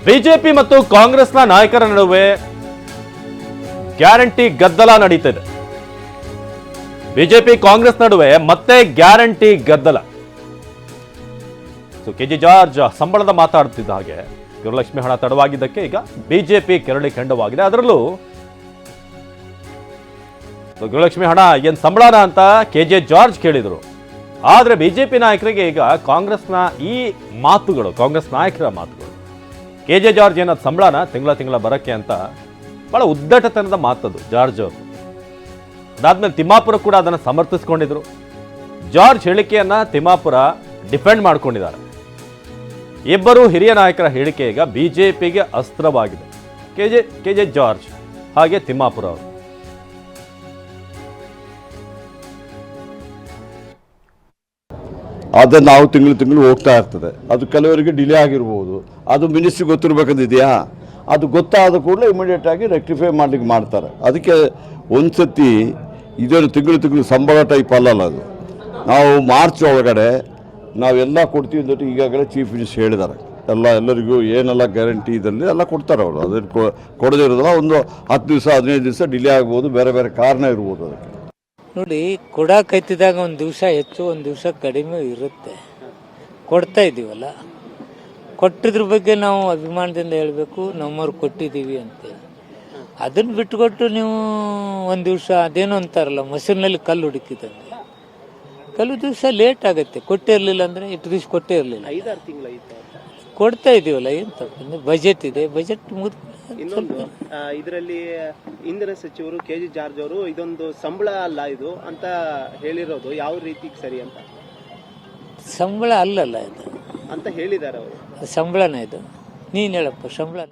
BJP ಮತ್ತು ಕಾಂಗ್ರೆಸ್ನ ನಾಯಕರ ನಡುವೆ ಗ್ಯಾರಂಟಿ ಗದ್ದಲ ನಡೀತಿದೆ. ಬಿಜೆಪಿ ಕಾಂಗ್ರೆಸ್ ನಡುವೆ ಮತ್ತೆ ಗ್ಯಾರಂಟಿ ಗದ್ದಲ. ಕೆಜೆ ಜಾರ್ಜ್ ಸಂಬಳದ ಮಾತಾಡ್ತಿದ್ದ ಹಾಗೆ ಗೃಹಲಕ್ಷ್ಮಿ ಹಣ ತಡವಾಗಿದ್ದಕ್ಕೆ ಈಗ ಬಿಜೆಪಿ ಕೆರಳಿ ಕೆಂಡವಾಗಿದೆ. ಅದರಲ್ಲೂ ಗೃಹಲಕ್ಷ್ಮಿ ಹಣ ಏನ್ ಸಂಬಳನ ಅಂತ ಕೆಜೆ ಜಾರ್ಜ್ ಕೇಳಿದ್ರು. ಆದ್ರೆ ಬಿಜೆಪಿ ನಾಯಕರಿಗೆ ಈಗ ಕಾಂಗ್ರೆಸ್ನ ಈ ಮಾತುಗಳು, ಕಾಂಗ್ರೆಸ್ ನಾಯಕರ ಮಾತುಗಳು, ಕೆಜೆ ಜಾರ್ಜ್ ಏನಾದ ಸಂಬಳನ ತಿಂಗಳ ಬರಕ್ಕೆ ಅಂತ ಬಹಳ ಉದ್ದಟತನದ ಮಾತದು ಜಾರ್ಜ್ ಅವರು. ಅದಾದ್ಮೇಲೆ ತಿಮ್ಮಾಪುರ ಕೂಡ ಅದನ್ನು ಸಮರ್ಥಿಸಿಕೊಂಡಿದ್ರು. ಜಾರ್ಜ್ ಹೇಳಿಕೆಯನ್ನ ತಿಮ್ಮಾಪುರ ಡಿಫೆಂಡ್ ಮಾಡ್ಕೊಂಡಿದ್ದಾರೆ. ಇಬ್ಬರು ಹಿರಿಯ ನಾಯಕರ ಹೇಳಿಕೆ ಈಗ ಬಿಜೆಪಿಗೆ ಅಸ್ತ್ರವಾಗಿದೆ. ಕೆಜೆ ಜಾರ್ಜ್ ಹಾಗೆ ತಿಮ್ಮಾಪುರ ಅವರು. ಆದರೆ ನಾವು ತಿಂಗಳು ಹೋಗ್ತಾ ಇರ್ತದೆ. ಅದು ಕೆಲವರಿಗೆ ಡಿಲೇ ಆಗಿರ್ಬೋದು. ಅದು ಮಿನಿಸ್ಟ್ರಿಗೆ ಗೊತ್ತಿರಬೇಕಂದಿದೆಯಾ? ಅದು ಗೊತ್ತಾದ ಕೂಡಲೇ ಇಮಿಡಿಯೇಟ್ ಆಗಿ ರೆಕ್ಟಿಫೈ ಮಾಡ್ಲಿಕ್ಕೆ ಮಾಡ್ತಾರೆ. ಅದಕ್ಕೆ ಒಂದು ಸತಿ ಇದೇನು ತಿಂಗಳು ಸಂಬಳ ಟೈಪ್ ಅಲ್ಲಲ್ಲ ಅದು. ನಾವು ಮಾರ್ಚ್ ಒಳಗಡೆ ನಾವೆಲ್ಲ ಕೊಡ್ತೀವಿ ಅಂತ ಈಗಾಗಲೇ ಚೀಫ್ ಮಿನಿಸ್ಟರ್ ಹೇಳಿದ್ದಾರೆ. ಎಲ್ಲರಿಗೂ ಏನೆಲ್ಲ ಗ್ಯಾರಂಟಿ ಇದರಲ್ಲಿ ಎಲ್ಲ ಕೊಡ್ತಾರೆ ಅವರು. ಅದನ್ನು ಕೊಡದೇ ಇರೋದಲ್ಲ, ಒಂದು 10 ದಿವಸ 15 ದಿವಸ ಡಿಲೇ ಆಗ್ಬೋದು, ಬೇರೆ ಬೇರೆ ಕಾರಣ ಇರ್ಬೋದು. ಅದಕ್ಕೆ ನೋಡಿ, ಕೊಡಕೈತಿದಾಗ ಒಂದು ದಿವಸ ಹೆಚ್ಚು ಒಂದು ದಿವಸ ಕಡಿಮೆ ಇರುತ್ತೆ. ಕೊಡ್ತಾ ಇದ್ದೀವಲ್ಲ, ಕೊಟ್ಟಿದ್ರ ಬಗ್ಗೆ ನಾವು ಅಭಿಮಾನದಿಂದ ಹೇಳಬೇಕು, ನಮ್ಮವ್ರು ಕೊಟ್ಟಿದ್ದೀವಿ ಅಂತೇಳಿ. ಅದನ್ನು ಬಿಟ್ಟುಕೊಟ್ಟು ನೀವು ಒಂದು ದಿವಸ ಅದೇನೋ ಅಂತಾರಲ್ಲ, ಮೊಸರಿನಲ್ಲಿ ಕಲ್ಲು ಹುಡುಕಿದಂಗೆ ಕೆಲವು ದಿವಸ ಲೇಟ್ ಆಗುತ್ತೆ. ಕೊಟ್ಟೇ ಇರಲಿಲ್ಲ ಅಂದರೆ ಇಷ್ಟು ದಿವಸ ಕೊಟ್ಟೇ ಇರಲಿಲ್ಲ. 5-6 ತಿಂಗಳಾಯಿತು ಕೊಡ್ತಾ ಇದೀವಲ್ಲ, ಏನು ತಪ್ಪು. ಬಜೆಟ್ ಇದೆ, ಬಜೆಟ್ ಇನ್ನೊಂದು ಇದರಲ್ಲಿ ಇಂಧನ ಸಚಿವರು ಕೆಜೆ ಜಾರ್ಜ್ ಅವರು ಇದೊಂದು ಸಂಬಳ ಅಲ್ಲ ಇದು ಅಂತ ಹೇಳಿರೋದು ಯಾವ ರೀತಿಗೆ ಸರಿ ಅಂತ? ಸಂಬಳ ಅಲ್ಲಲ್ಲ ಇದು ಅಂತ ಹೇಳಿದ್ದಾರೆ ಅವರು. ಸಂಬಳನ ಇದು? ನೀನು ಹೇಳಪ್ಪ, ಸಂಬಳನ?